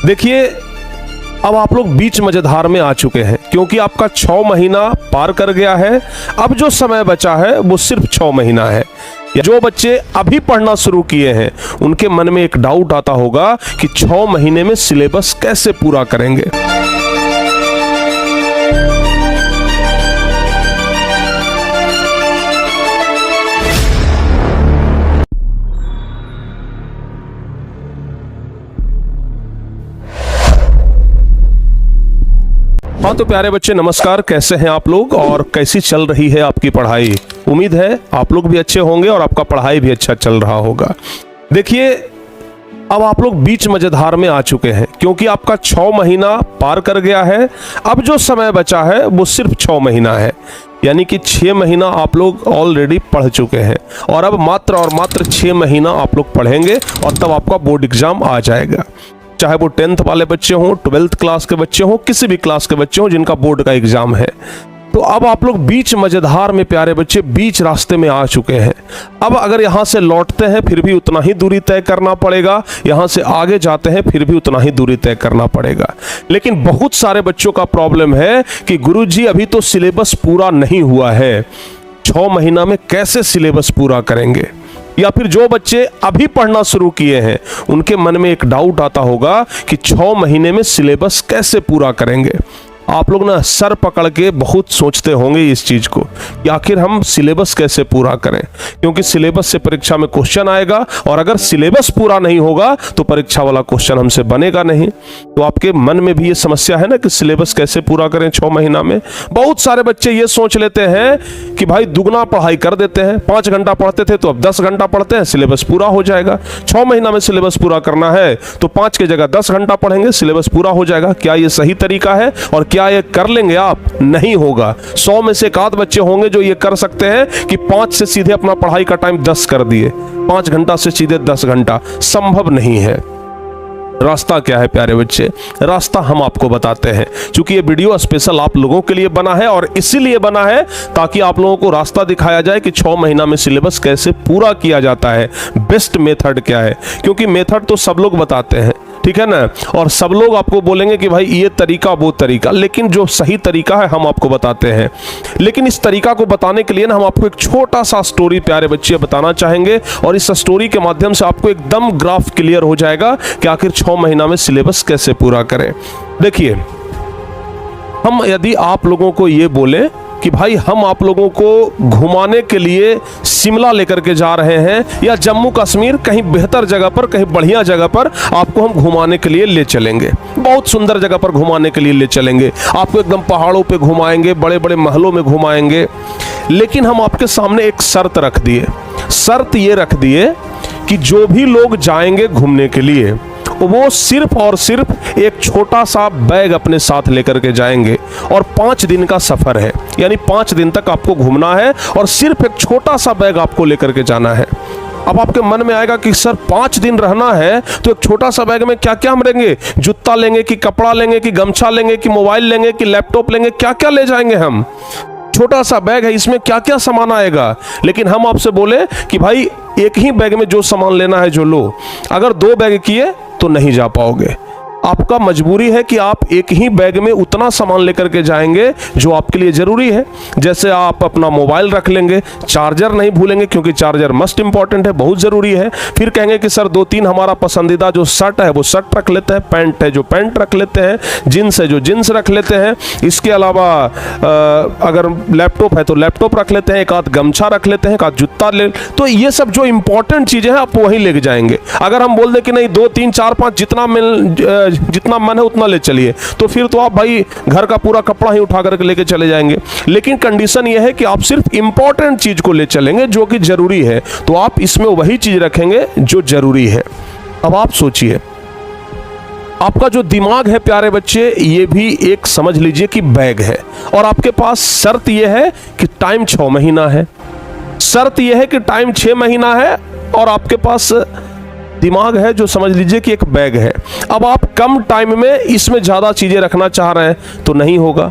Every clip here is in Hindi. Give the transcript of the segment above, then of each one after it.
देखिए, अब आप लोग बीच मजेदार में आ चुके हैं क्योंकि आपका 6 महीना पार कर गया है। अब जो समय बचा है वो सिर्फ 6 महीना है। जो बच्चे अभी पढ़ना शुरू किए हैं उनके मन में एक डाउट आता होगा कि 6 महीने में सिलेबस कैसे पूरा करेंगे। हाँ तो प्यारे बच्चे, नमस्कार। कैसे हैं आप लोग और कैसी चल रही है आपकी पढ़ाई? उम्मीद है आप लोग भी अच्छे होंगे और आपका पढ़ाई भी अच्छा चल रहा होगा। देखिए, अब आप लोग बीच मजेदार में आ चुके हैं क्योंकि आपका 6 महीना पार कर गया है। अब जो समय बचा है वो सिर्फ 6 महीना है, यानी कि 6 महीना आप लोग ऑलरेडी पढ़ चुके हैं और अब मात्र और मात्र 6 महीना आप लोग पढ़ेंगे और तब आपका बोर्ड एग्जाम आ जाएगा। चाहे वो 10th वाले बच्चे हों, 12th क्लास के बच्चे हों, किसी भी क्लास के बच्चे हों जिनका बोर्ड का एग्जाम है। तो अब आप लोग बीच मजेदार में प्यारे बच्चे बीच रास्ते में आ चुके हैं। अब अगर यहाँ से लौटते हैं फिर भी उतना ही दूरी तय करना पड़ेगा, यहाँ से आगे जाते हैं फिर भी उतना ही दूरी तय करना पड़ेगा। लेकिन बहुत सारे बच्चों का प्रॉब्लम है कि गुरुजी अभी तो सिलेबस पूरा नहीं हुआ है, 6 महीना में कैसे सिलेबस पूरा करेंगे। या फिर जो बच्चे अभी पढ़ना शुरू किए हैं उनके मन में एक डाउट आता होगा कि 6 महीने में सिलेबस कैसे पूरा करेंगे। आप लोग ना सर पकड़ के बहुत सोचते होंगे इस चीज को कि आखिर हम सिलेबस कैसे पूरा करें, क्योंकि सिलेबस से परीक्षा में क्वेश्चन आएगा और अगर सिलेबस पूरा नहीं होगा तो परीक्षा वाला क्वेश्चन हमसे बनेगा नहीं। तो आपके मन में भी ये समस्या है ना कि सिलेबस कैसे पूरा करें 6 महीना में। बहुत सारे बच्चे ये सोच लेते हैं कि भाई दुगना पढ़ाई कर देते हैं, 5 घंटा पढ़ते थे तो अब 10 घंटा पढ़ते हैं, सिलेबस पूरा हो जाएगा। 6 महीना में सिलेबस पूरा करना है तो 5 की जगह 10 घंटा पढ़ेंगे, सिलेबस पूरा हो जाएगा। क्या ये सही तरीका है और क्या ये कर लेंगे आप? नहीं होगा। 100 में से 1 बच्चे होंगे जो ये कर सकते हैं कि 5 से सीधे अपना पढ़ाई का टाइम 10 कर दिए, 5 घंटा से सीधे 10 घंटा। संभव नहीं है। रास्ता क्या है प्यारे बच्चे? रास्ता हम आपको बताते हैं, क्योंकि ये वीडियो स्पेशल आप लोगों के लिए बना है और इसीलिए बना है ताकि आप लोगों को रास्ता दिखाया जाए कि 6 महीना में सिलेबस कैसे पूरा किया जाता है, बेस्ट मेथड क्या है। क्योंकि मेथड तो सब लोग बताते हैं, ठीक है ना, और सब लोग आपको बोलेंगे कि भाई ये तरीका वो तरीका, लेकिन जो सही तरीका है हम आपको बताते हैं। लेकिन इस तरीका को बताने के लिए ना हम आपको एक छोटा सा स्टोरी प्यारे बच्चे बताना चाहेंगे और इस स्टोरी के माध्यम से आपको एकदम ग्राफ क्लियर हो जाएगा कि आखिर 6 महीना में सिलेबस कैसे पूरा करें। देखिए, हम यदि आप लोगों को ये बोले कि भाई हम आप लोगों को घुमाने के लिए शिमला लेकर के जा रहे हैं या जम्मू कश्मीर, कहीं बेहतर जगह पर, कहीं बढ़िया जगह पर आपको हम घुमाने के लिए ले चलेंगे, बहुत सुंदर जगह पर घुमाने के लिए ले चलेंगे, आपको एकदम पहाड़ों पे घुमाएंगे, बड़े बड़े महलों में घुमाएंगे। लेकिन हम आपके सामने एक शर्त रख दिए। शर्त ये रख दिए कि जो भी लोग जाएंगे घूमने के लिए वो सिर्फ और सिर्फ एक छोटा सा बैग अपने साथ लेकर के जाएंगे और 5 दिन का सफर है, यानी 5 दिन तक आपको घूमना है और सिर्फ एक छोटा सा बैग आपको लेकर के जाना है। अब आपके मन में आएगा कि सर 5 दिन रहना है तो एक छोटा सा बैग में क्या क्या हम लेंगे? जूता लेंगे कि कपड़ा लेंगे कि गमछा लेंगे कि मोबाइल लेंगे कि लैपटॉप लेंगे? क्या क्या ले जाएंगे हम? छोटा सा बैग है, इसमें क्या क्या सामान आएगा? लेकिन हम आपसे बोले कि भाई एक ही बैग में जो सामान लेना है जो लो। अगर 2 बैग किए तो नहीं जा पाओगे। आपका मजबूरी है कि आप एक ही बैग में उतना सामान लेकर के जाएंगे जो आपके लिए ज़रूरी है। जैसे आप अपना मोबाइल रख लेंगे, चार्जर नहीं भूलेंगे क्योंकि चार्जर मस्ट इंपॉर्टेंट है, बहुत ज़रूरी है। फिर कहेंगे कि सर 2-3 हमारा पसंदीदा जो शर्ट है वो शर्ट रख लेते हैं, पैंट है जो पैंट रख लेते हैं, जीन्स है जो जीन्स रख लेते हैं। इसके अलावा अगर लैपटॉप है तो लैपटॉप रख लेते हैं, एक आध गमछा रख लेते हैं, एक आध जूता ले। तो ये सब जो इंपॉर्टेंट चीज़ें हैं आप वहीं लेके जाएंगे। अगर हम बोल दें कि नहीं 2, 3, 4, 5 जितना मन है उतना ले चलिए, तो फिर तो आप भाई घर का पूरा कपड़ा ही उठा करके लेके चले जाएंगे। लेकिन कंडीशन यह है कि आप सिर्फ इंपॉर्टेंट चीज को ले चलेंगे जो कि जरूरी है, तो आप इसमें वही चीज रखेंगे जो जरूरी है। अब आप सोचिए, आपका जो दिमाग है प्यारे बच्चे, ये भी एक समझ लीजिए कि बैग है और आपके पास शर्त यह है कि टाइम 6 महीना है, शर्त यह है कि टाइम 6 महीना है और आपके पास दिमाग है जो समझ लीजिए कि एक बैग है। अब आप कम टाइम में इसमें ज़्यादा चीज़ें रखना चाह रहे हैं तो नहीं होगा।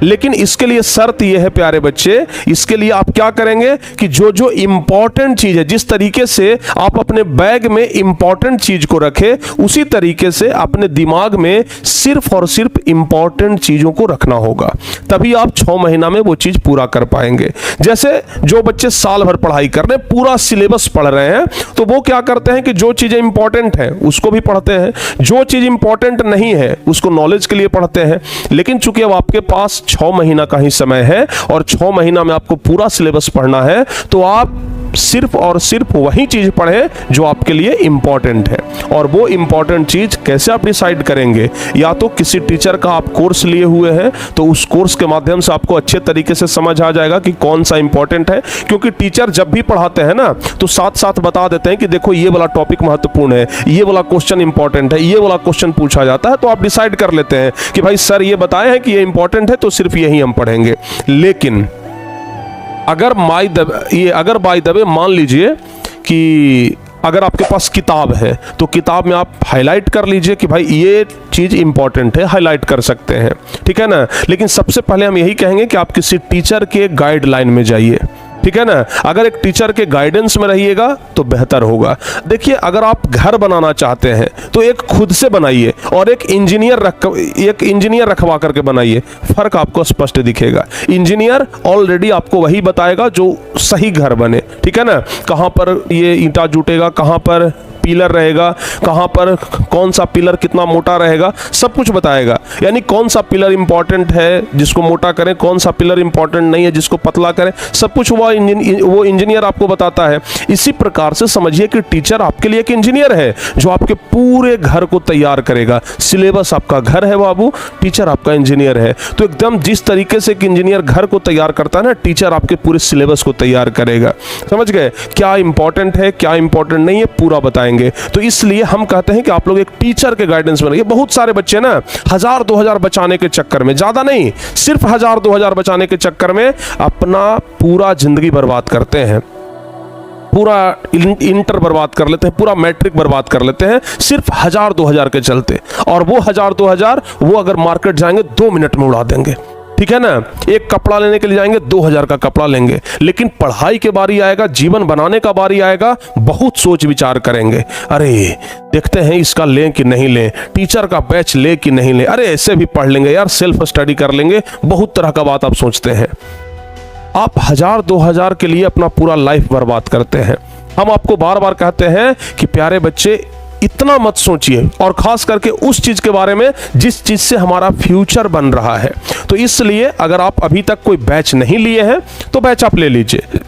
लेकिन इसके लिए शर्त यह है प्यारे बच्चे, इसके लिए आप क्या करेंगे कि जो जो इंपॉर्टेंट चीज है, जिस तरीके से आप अपने बैग में इंपॉर्टेंट चीज को रखे, उसी तरीके से अपने दिमाग में सिर्फ और सिर्फ इंपॉर्टेंट चीजों को रखना होगा, तभी आप 6 महीना में वो चीज पूरा कर पाएंगे। जैसे जो बच्चे साल भर पढ़ाई कर रहे हैं, पूरा सिलेबस पढ़ रहे हैं, तो वो क्या करते हैं कि जो चीजें इंपॉर्टेंट हैं उसको भी पढ़ते हैं, जो चीज इंपॉर्टेंट नहीं है उसको नॉलेज के लिए पढ़ते हैं। लेकिन चूंकि अब आपके पास 6 महीना का ही समय है और 6 महीना में आपको पूरा सिलेबस पढ़ना है, तो आप सिर्फ और सिर्फ वही चीज पढ़ें जो आपके लिए इंपॉर्टेंट है। और वो इंपॉर्टेंट चीज कैसे आप डिसाइड करेंगे? या तो किसी टीचर का आप कोर्स लिए हुए हैं, तो उस कोर्स के माध्यम से आपको अच्छे तरीके से समझ आ जाएगा कि कौन सा इंपॉर्टेंट है, क्योंकि टीचर जब भी पढ़ाते हैं ना, तो साथ साथ बता देते हैं कि देखो ये वाला टॉपिक महत्वपूर्ण है, ये वाला क्वेश्चन इंपॉर्टेंट है, ये वाला क्वेश्चन पूछा जाता है, तो आप डिसाइड कर लेते हैं कि भाई सर ये बताए हैं कि ये इंपॉर्टेंट है, तो सिर्फ यही हम पढ़ेंगे। लेकिन अगर बाय द वे मान लीजिए कि अगर आपके पास किताब है, तो किताब में आप हाईलाइट कर लीजिए कि भाई ये चीज़ इंपॉर्टेंट है, हाईलाइट कर सकते हैं, ठीक है ना। लेकिन सबसे पहले हम यही कहेंगे कि आप किसी टीचर के गाइडलाइन में जाइए, ठीक है ना। अगर एक टीचर के गाइडेंस में रहिएगा तो बेहतर होगा। देखिए, अगर आप घर बनाना चाहते हैं तो एक खुद से बनाइए और एक इंजीनियर रखवा करके बनाइए, फर्क आपको स्पष्ट दिखेगा। इंजीनियर ऑलरेडी आपको वही बताएगा जो सही घर बने, ठीक है ना। कहाँ पर ये ईंटा जुटेगा, कहाँ पर पिलर रहेगा, कहाँ पर कौन सा पिलर कितना मोटा रहेगा, सब कुछ बताएगा। यानी कौन सा पिलर इंपॉर्टेंट है जिसको मोटा करें, कौन सा पिलर इंपॉर्टेंट नहीं है जिसको पतला करें, सब कुछ वो इंजीनियर आपको बताता है। इसी प्रकार से समझिए कि टीचर आपके लिए एक इंजीनियर है जो आपके पूरे घर को तैयार करेगा। सिलेबस आपका घर है बाबू, टीचर आपका इंजीनियर है। तो एकदम जिस तरीके से एक इंजीनियर घर को तैयार करता है ना, टीचर आपके पूरे सिलेबस को तैयार करेगा। समझ गए? क्या इंपॉर्टेंट है, क्या इंपॉर्टेंट नहीं है, पूरा बताएंगे। तो इसलिए हम कहते हैं कि आप लोग एक टीचर के गाइडेंस में रहिए। बहुत सारे बच्चे ना 1000-2000 बचाने के चक्कर में, ज्यादा नहीं, सिर्फ 1000-2000 बचाने के चक्कर में अपना पूरा जिंदगी बर्बाद करते हैं, पूरा इंटर बर्बाद कर लेते हैं, पूरा मैट्रिक बर्बाद कर लेते हैं, सिर्फ 1000-2000 के चलते। और वो 1000-2000 वो अगर मार्केट जाएंगे 2 मिनट में उड़ा देंगे, ठीक है ना। एक कपड़ा लेने के लिए जाएंगे 2000 का कपड़ा लेंगे, लेकिन पढ़ाई के बारी आएगा, जीवन बनाने का बारी आएगा, बहुत सोच विचार करेंगे। अरे देखते हैं इसका लें कि नहीं लें, टीचर का बैच ले कि नहीं लें, अरे ऐसे भी पढ़ लेंगे यार, सेल्फ स्टडी कर लेंगे, बहुत तरह का बात आप सोचते हैं। आप 1000-2000 के लिए अपना पूरा लाइफ बर्बाद करते हैं। हम आपको बार बार कहते हैं कि प्यारे बच्चे इतना मत सोचिए, और खास करके उस चीज के बारे में जिस चीज से हमारा फ्यूचर बन रहा है। तो इसलिए अगर आप अभी तक कोई बैच नहीं लिए हैं तो बैच आप ले लीजिए।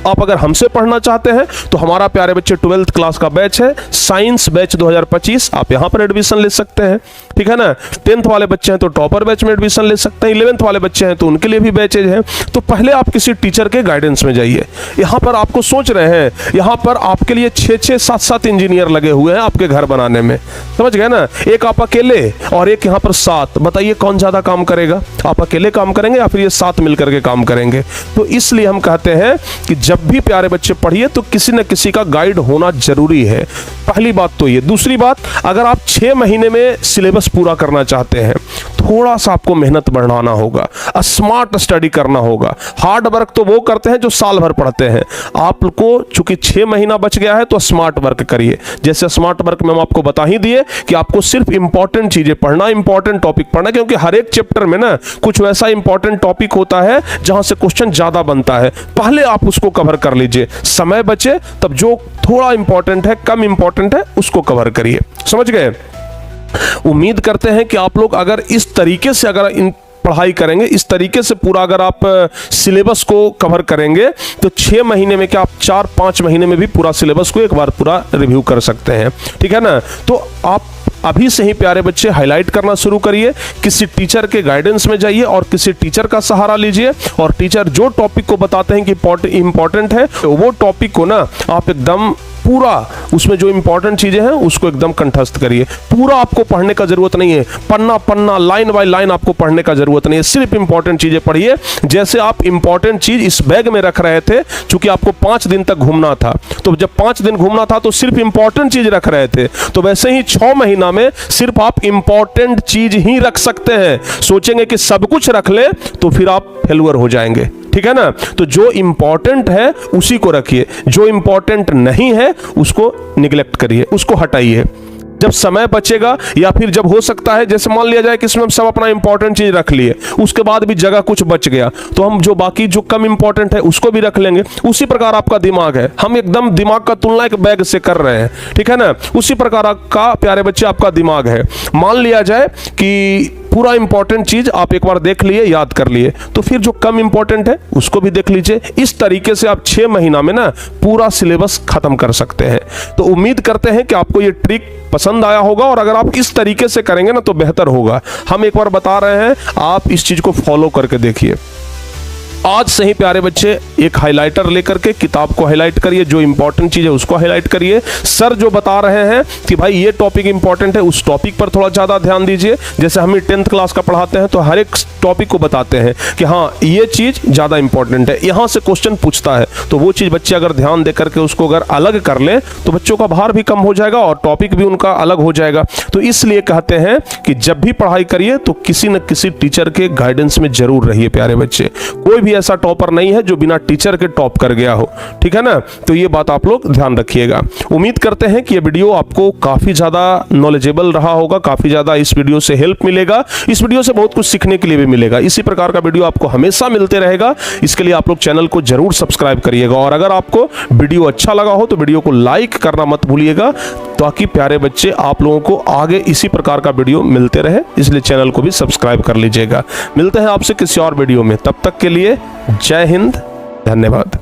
आप अगर हमसे पढ़ना चाहते हैं तो हमारा प्यारे बच्चे 12th क्लास का बैच है, साइंस बैच 2025, आप यहां पर एडमिशन ले सकते हैं, ठीक है ना। 10th वाले बच्चे हैं तो टॉपर बैच में एडमिशन ले सकते हैं, 11th वाले बच्चे हैं तो उनके लिए भी बैचेज हैं। तो पहले आप किसी टीचर के गाइडेंस में जाइए। यहां पर आपको सोच रहे हैं, यहां पर आपके लिए 6-6, 7-7 इंजीनियर लगे हुए हैं आपके घर बनाने में, समझ गए ना। एक आप अकेले और एक यहां पर 7, बताइए कौन ज्यादा काम करेगा? आप अकेले काम करेंगे या फिर ये 7 मिलकर के काम करेंगे? तो इसलिए हम कहते हैं कि जब भी प्यारे बच्चे पढ़िए तो किसी न किसी का गाइड होना जरूरी है। पहली बात तो ये। दूसरी बात, अगर आप 6 महीने में सिलेबस पूरा करना चाहते हैं, थोड़ा सा आपको मेहनत बढ़ाना होगा, स्मार्ट स्टडी करना होगा। हार्ड वर्क तो वो करते हैं जो साल भर पढ़ते हैं। आपको चूंकि 6 महीना बच गया है तो स्मार्ट वर्क करिए। जैसे स्मार्ट वर्क में हम आपको बता ही दिए कि आपको सिर्फ इंपॉर्टेंट चीजें पढ़ना, इंपॉर्टेंट टॉपिक पढ़ना, क्योंकि हर एक चैप्टर में ना कुछ वैसा इंपॉर्टेंट टॉपिक होता है जहां से क्वेश्चन ज्यादा बनता है। पहले आप उसको कवर कर लीजिए, समय बचे तब जो थोड़ा इंपॉर्टेंट है, कम इंपॉर्टेंट है, उसको कवर करिए। समझ गए? उम्मीद करते हैं कि आप लोग अगर इस तरीके से अगर इन पढ़ाई करेंगे, इस तरीके से पूरा अगर आप सिलेबस को कवर करेंगे तो 6 महीने में क्या आप 4-5 महीने में भी पूरा सिलेबस को एक बार पूरा रिव्यू कर सकते हैं, ठीक है ना। तो आप अभी से ही प्यारे बच्चे हाईलाइट करना शुरू करिए, किसी टीचर के गाइडेंस में जाइए और किसी टीचर का सहारा लीजिए, और टीचर जो टॉपिक को बताते हैं कि इंपॉर्टेंट है, वो टॉपिक को ना आप एकदम पूरा उसमें जो इंपॉर्टेंट चीजें हैं उसको एकदम कंठस्थ करिए। पूरा आपको पढ़ने का जरूरत नहीं है, पन्ना पन्ना लाइन बाय लाइन आपको पढ़ने का जरूरत नहीं है, सिर्फ इंपॉर्टेंट चीजें पढ़िए। जैसे आप इंपॉर्टेंट चीज इस बैग में रख रहे थे, क्योंकि आपको 5 दिन तक घूमना था, तो जब 5 दिन घूमना था तो सिर्फ इंपॉर्टेंट चीज रख रहे थे, तो वैसे ही 6 महीना में सिर्फ आप इंपॉर्टेंट चीज ही रख सकते हैं। सोचेंगे कि सब कुछ रख ले तो फिर आप फेलुअर हो जाएंगे, ठीक है ना। तो जो इंपॉर्टेंट है उसी को रखिए, जो इंपॉर्टेंट नहीं है उसको निगलेक्ट करिए, उसको हटाइए। जब समय बचेगा या फिर जब हो सकता है, जैसे मान लिया जाए कि इसमें हम सब अपना इंपॉर्टेंट चीज रख लिए, उसके बाद भी जगह कुछ बच गया, तो हम जो बाकी जो कम इंपॉर्टेंट है उसको भी रख लेंगे। उसी प्रकार आपका दिमाग है, हम एकदम दिमाग का तुलना एक बैग से कर रहे हैं, ठीक है ना। उसी प्रकार का प्यारे बच्चे आपका दिमाग है। मान लिया जाए कि पूरा इंपॉर्टेंट चीज आप एक बार देख लिए, याद कर लिए, तो फिर जो कम इंपॉर्टेंट है उसको भी देख लीजिए। इस तरीके से आप 6 महीना में ना पूरा सिलेबस खत्म कर सकते हैं। तो उम्मीद करते हैं कि आपको ये ट्रिक पसंद आया होगा, और अगर आप इस तरीके से करेंगे ना तो बेहतर होगा। हम एक बार बता रहे हैं, आप इस चीज को फॉलो करके देखिए। आज से ही प्यारे बच्चे एक हाइलाइटर लेकर के किताब को हाईलाइट करिए, जो इंपॉर्टेंट चीज है उसको हाईलाइट करिए। सर जो बता रहे हैं कि भाई ये टॉपिक इंपॉर्टेंट है, उस टॉपिक पर थोड़ा ज्यादा ध्यान दीजिए। जैसे हम 10th क्लास का पढ़ाते हैं तो हर एक टॉपिक को बताते हैं कि हाँ ये चीज ज्यादा इंपॉर्टेंट है, यहां से क्वेश्चन पूछता है, तो वो चीज बच्चे अगर ध्यान दे करके उसको अगर अलग कर ले तो बच्चों का भार भी कम हो जाएगा और टॉपिक भी उनका अलग हो जाएगा। तो इसलिए कहते हैं कि जब भी पढ़ाई करिए तो किसी न किसी टीचर के गाइडेंस में जरूर रहिए प्यारे बच्चे। कोई भी ऐसा टॉपर नहीं है जो बिना टीचर के टॉप कर गया हो, ठीक है ना। तो ये बात आप लोग ध्यान रखिएगा। उम्मीद करते हैं कि ये वीडियो आपको काफी ज्यादा नॉलेजेबल रहा होगा, काफी ज्यादा इस वीडियो से हेल्प मिलेगा, इस वीडियो से बहुत कुछ सीखने के लिए भी मिलेगा। इसी प्रकार का वीडियो आपको हमेशा मिलते रहेगा, इसके लिए आप लोग चैनल को जरूर सब्सक्राइब करिएगा। और अगर आपको वीडियो अच्छा लगा हो तो वीडियो को लाइक करना मत भूलिएगा, ताकि प्यारे बच्चे आप लोगों को आगे इसी प्रकार का वीडियो मिलते रहे। इसलिए चैनल को भी सब्सक्राइब कर लीजिएगा। मिलते हैं आपसे किसी और वीडियो में, तब तक के लिए जय हिंद, धन्यवाद।